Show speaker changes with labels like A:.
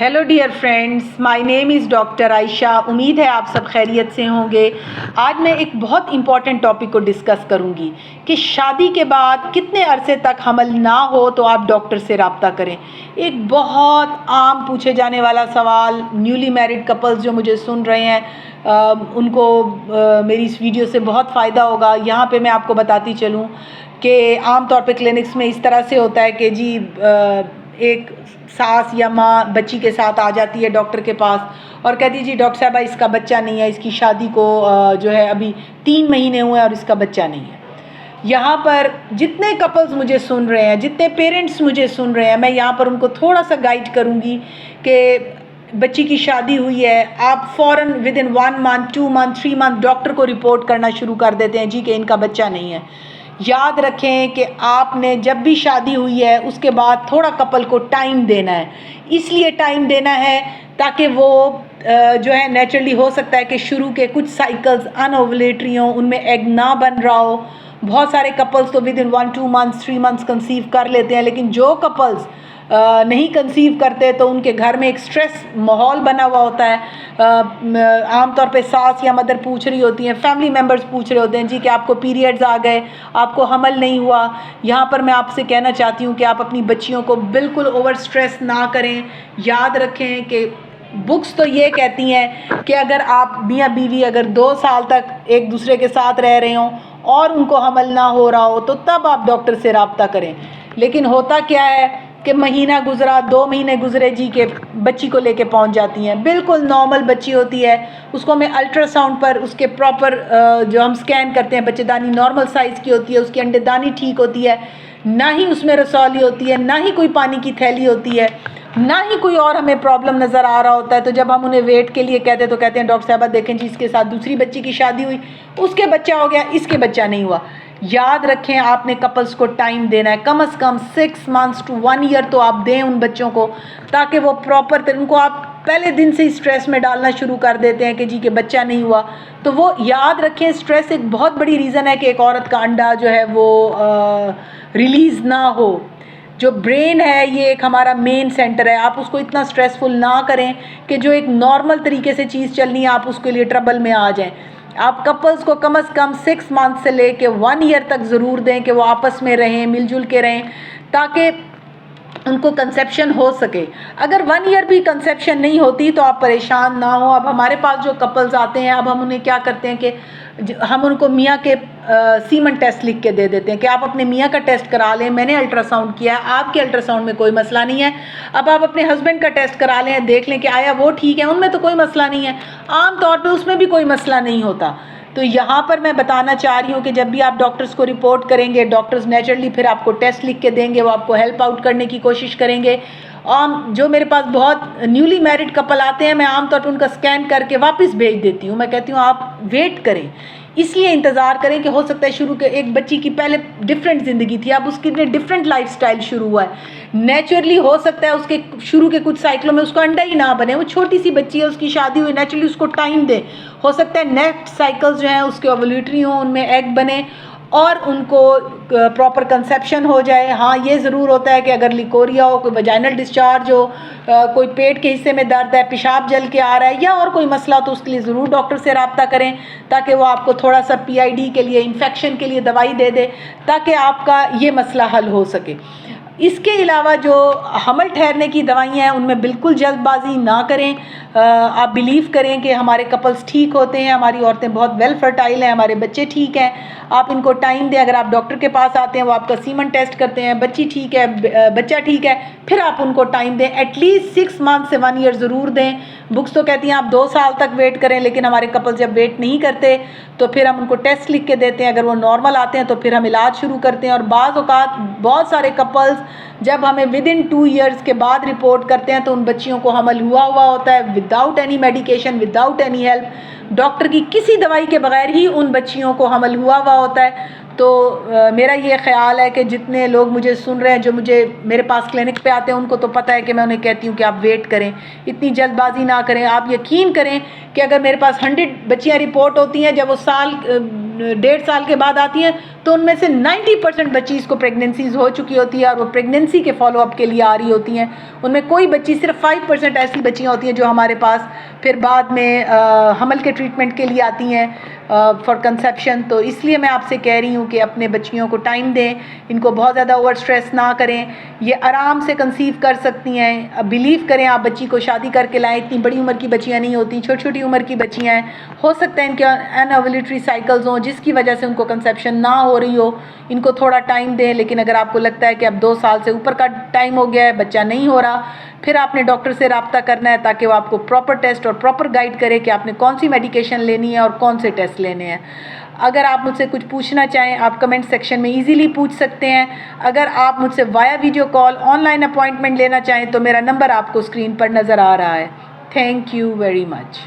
A: Hello dear friends, my name is doctor Ayesha. امید ہے آپ سب خیریت سے ہوں گے۔ آج میں ایک بہت امپورٹنٹ ٹاپک کو ڈسکس کروں گی کہ شادی کے بعد کتنے عرصے تک حمل نہ ہو تو آپ ڈاکٹر سے رابطہ کریں۔ ایک بہت عام پوچھے جانے والا سوال، نیولی میرڈ کپلز جو مجھے سن رہے ہیں ان کو میری اس ویڈیو سے بہت فائدہ ہوگا۔ یہاں پہ میں آپ کو بتاتی چلوں کہ عام طور پہ کلینکس میں اس طرح سے ہوتا ہے کہ جی ایک ساس یا ماں بچی کے ساتھ آ جاتی ہے ڈاکٹر کے پاس اور کہتی ہے جی ڈاکٹر صاحبہ اس کا بچہ نہیں ہے، اس کی شادی کو جو ہے ابھی 3 مہینے ہوئے ہیں اور اس کا بچہ نہیں ہے۔ یہاں پر جتنے کپلز مجھے سن رہے ہیں، جتنے پیرنٹس مجھے سن رہے ہیں، میں یہاں پر ان کو تھوڑا سا گائیڈ کروں گی کہ بچی کی شادی ہوئی ہے، آپ فوراً ودن 1 منتھ 2 منتھ 3 منتھ ڈاکٹر کو رپورٹ کرنا شروع کر دیتے ہیں جی کہ ان کا بچہ نہیں ہے۔ یاد رکھیں کہ آپ نے جب بھی شادی ہوئی ہے اس کے بعد تھوڑا کپل کو ٹائم دینا ہے۔ اس لیے ٹائم دینا ہے تاکہ وہ جو ہے نیچرلی ہو سکتا ہے کہ شروع کے کچھ سائیکلز ان اوولیٹری ہوں، ان میں ایگ نہ بن رہا ہو۔ بہت سارے کپلز تو ودن 1 2 منتھس 3 منتھس کنسیو کر لیتے ہیں، لیکن جو کپلز نہیں کنسیو کرتے تو ان کے گھر میں ایک سٹریس ماحول بنا ہوا ہوتا ہے۔ عام طور پہ ساس یا مدر پوچھ رہی ہوتی ہیں، فیملی ممبرز پوچھ رہے ہوتے ہیں جی کہ آپ کو پیریڈز آ گئے، آپ کو حمل نہیں ہوا۔ یہاں پر میں آپ سے کہنا چاہتی ہوں کہ آپ اپنی بچیوں کو بالکل اوور سٹریس نہ کریں۔ یاد رکھیں کہ بکس تو یہ کہتی ہیں کہ اگر آپ میاں بیوی اگر 2 سال تک ایک دوسرے کے ساتھ رہ رہے ہوں اور ان کو حمل نہ ہو رہا ہو تو تب آپ ڈاکٹر سے رابطہ کریں۔ لیکن ہوتا کیا ہے کہ مہینہ گزرا، 2 مہینے گزرے جی کہ بچی کو لے کے پہنچ جاتی ہیں۔ بالکل نارمل بچی ہوتی ہے، اس کو ہمیں الٹرا ساؤنڈ پر اس کے پراپر جو ہم سکین کرتے ہیں، بچے دانی نارمل سائز کی ہوتی ہے، اس کی انڈے دانی ٹھیک ہوتی ہے، نہ ہی اس میں رسولی ہوتی ہے، نہ ہی کوئی پانی کی تھیلی ہوتی ہے، نہ ہی کوئی اور ہمیں پرابلم نظر آ رہا ہوتا ہے۔ تو جب ہم انہیں ویٹ کے لیے کہتے ہیں تو کہتے ہیں ڈاکٹر صاحبہ دیکھیں جی اس کے ساتھ دوسری بچی کی شادی ہوئی، اس کے بچہ ہو گیا، اس کے بچہ نہیں ہوا۔ یاد رکھیں آپ نے کپلز کو ٹائم دینا ہے، کم از کم 6 منتھس ٹو 1 ایئر تو آپ دیں ان بچوں کو، تاکہ وہ پراپر ان کو آپ پہلے دن سے اسٹریس میں ڈالنا شروع کر دیتے ہیں کہ جی کہ بچہ نہیں ہوا تو وہ یاد رکھیں اسٹریس ایک بہت بڑی ریزن ہے کہ ایک عورت کا انڈا جو ہے وہ ریلیز نہ ہو۔ جو برین ہے یہ ایک ہمارا مین سینٹر ہے، آپ اس کو اتنا سٹریسفل نہ کریں کہ جو ایک نارمل طریقے سے چیز چلنی ہے آپ اس کے لیے ٹربل میں آ جائیں۔ آپ کپلز کو کم از کم 6 منتھ سے لے کے 1 ایئر تک ضرور دیں کہ وہ آپس میں رہیں، مل جل کے رہیں، تاکہ ان کو کنسیپشن ہو سکے۔ اگر 1 ایئر بھی کنسیپشن نہیں ہوتی تو آپ پریشان نہ ہوں۔ اب ہمارے پاس جو کپلز آتے ہیں اب ہم انہیں کیا کرتے ہیں کہ ہم ان کو میاں کے سیمن ٹیسٹ لکھ کے دے دیتے ہیں کہ آپ اپنے میاں کا ٹیسٹ کرا لیں، میں نے الٹرا ساؤنڈ کیا ہے، آپ کے الٹرا ساؤنڈ میں کوئی مسئلہ نہیں ہے، اب آپ اپنے ہسبینڈ کا ٹیسٹ کرا لیں، دیکھ لیں کہ آیا وہ ٹھیک ہے، ان میں تو کوئی مسئلہ نہیں ہے۔ عام طور پہ اس میں بھی کوئی مسئلہ نہیں ہوتا۔ تو یہاں پر میں بتانا چاہ رہی ہوں کہ جب بھی آپ ڈاکٹرز کو رپورٹ کریں گے، ڈاکٹرز نیچرلی پھر آپ کو ٹیسٹ لکھ کے دیں گے، وہ آپ کو ہیلپ آؤٹ کرنے کی کوشش کریں گے۔ جو میرے پاس بہت نیولی میرڈ کپل آتے ہیں میں عام طور پہ ان کا سکین کر کے واپس بھیج دیتی ہوں۔ میں کہتی ہوں آپ ویٹ کریں، اس لیے انتظار کریں کہ ہو سکتا ہے شروع کے ایک بچی کی پہلے ڈفرینٹ زندگی تھی، اب اس کی ڈفرینٹ لائف سٹائل شروع ہوا ہے، نیچرلی ہو سکتا ہے اس کے شروع کے کچھ سائیکلوں میں اس کو انڈا ہی نہ بنے، وہ چھوٹی سی بچی ہے، اس کی شادی ہوئی، نیچرلی اس کو ٹائم دیں، ہو سکتا ہے نیکسٹ سائیکلز جو ہیں اس کے اوولیٹری ہوں، ان میں ایگ بنے اور ان کو پراپر کنسیپشن ہو جائے۔ ہاں یہ ضرور ہوتا ہے کہ اگر لیکوریا ہو، کوئی ویجائنل ڈسچارج ہو، کوئی پیٹ کے حصے میں درد ہے، پیشاب جل کے آ رہا ہے یا اور کوئی مسئلہ تو اس کے لیے ضرور ڈاکٹر سے رابطہ کریں تاکہ وہ آپ کو تھوڑا سا PID کے لیے انفیکشن کے لیے دوائی دے دے تاکہ آپ کا یہ مسئلہ حل ہو سکے۔ اس کے علاوہ جو حمل ٹھہرنے کی دوائیاں ہیں ان میں بالکل جلد بازی نہ کریں۔ آپ بلیو کریں کہ ہمارے کپلز ٹھیک ہوتے ہیں، ہماری عورتیں بہت ویل فرٹائل ہیں، ہمارے بچے ٹھیک ہیں، آپ ان کو ٹائم دیں۔ اگر آپ ڈاکٹر کے پاس آتے ہیں وہ آپ کا سیمن ٹیسٹ کرتے ہیں، بچی ٹھیک ہے، بچہ ٹھیک ہے، پھر آپ ان کو ٹائم دیں، ایٹ لیسٹ 6 منتھ سے 1 ایئر ضرور دیں۔ بکس تو کہتی ہیں آپ 2 سال تک ویٹ کریں، لیکن ہمارے کپل جب ویٹ نہیں کرتے تو پھر ہم ان کو ٹیسٹ لکھ کے دیتے ہیں، اگر وہ نارمل آتے ہیں تو پھر ہم علاج شروع کرتے ہیں۔ اور بعض اوقات بہت سارے کپلز جب ہمیں ودن 2 ایئرس کے بعد رپورٹ کرتے ہیں تو ان بچیوں کو حمل ہوا ہوتا ہے without any medication, without any help, doctor کی کسی دوائی کے بغیر ہی ان بچیوں کو حمل ہوا ہوتا ہے۔ تو میرا یہ خیال ہے کہ جتنے لوگ مجھے سن رہے ہیں جو میرے پاس کلینک پہ آتے ہیں ان کو تو پتہ ہے کہ میں انہیں کہتی ہوں کہ آپ ویٹ کریں، اتنی جلد بازی نہ کریں۔ آپ یقین کریں کہ اگر میرے پاس 100 بچیاں رپورٹ ہوتی ہیں، جب وہ 1.5 سال کے بعد آتی ہیں تو ان میں سے 90% بچیز کو پریگننسیز ہو چکی ہوتی ہے اور وہ پریگننسی کے فالو اپ کے لیے آ رہی ہوتی ہیں. ان میں کوئی بچی، صرف 5% ایسی بچیاں ہوتی ہیں جو ہمارے پاس پھر بعد میں حمل کے ٹریٹمنٹ کے لیے آتی ہیں فار کنسیپشن. تو اس لیے میں آپ سے کہہ رہی ہوں کہ اپنے بچیوں کو ٹائم دیں، ان کو بہت زیادہ اوور اسٹریس نہ کریں. یہ آرام سے کنسیو کر سکتی ہیں. بلیو کریں، آپ بچی کو شادی کر کے لائیں، اتنی بڑی عمر کی بچیاں نہیں ہوتی، چھوٹی چھوٹی عمر کی بچیاں ہیں. ہو سکتا ہے ان کے ان اوولیٹری سائیکلز ہوں جس کی وجہ سے ان کو کنسیپشن نہ ہو رہی ہو. ان کو تھوڑا ٹائم دیں. لیکن اگر آپ کو لگتا ہے کہ اب 2 سال سے اوپر کا ٹائم ہو گیا ہے، بچہ نہیں ہو رہا، پھر آپ نے ڈاکٹر سے رابطہ کرنا ہے تاکہ وہ آپ کو پراپر ٹیسٹ اور پراپر گائیڈ کرے کہ آپ نے کون سی میڈیکیشن لینی ہے اور کون سے ٹیسٹ لینے ہیں. اگر آپ مجھ سے کچھ پوچھنا چاہیں، آپ کمنٹ سیکشن میں ایزیلی پوچھ سکتے ہیں. اگر آپ مجھ سے via video call online appointment لینا چاہیں تو میرا نمبر آپ کو اسکرین پر نظر آ رہا ہے. Thank you very much.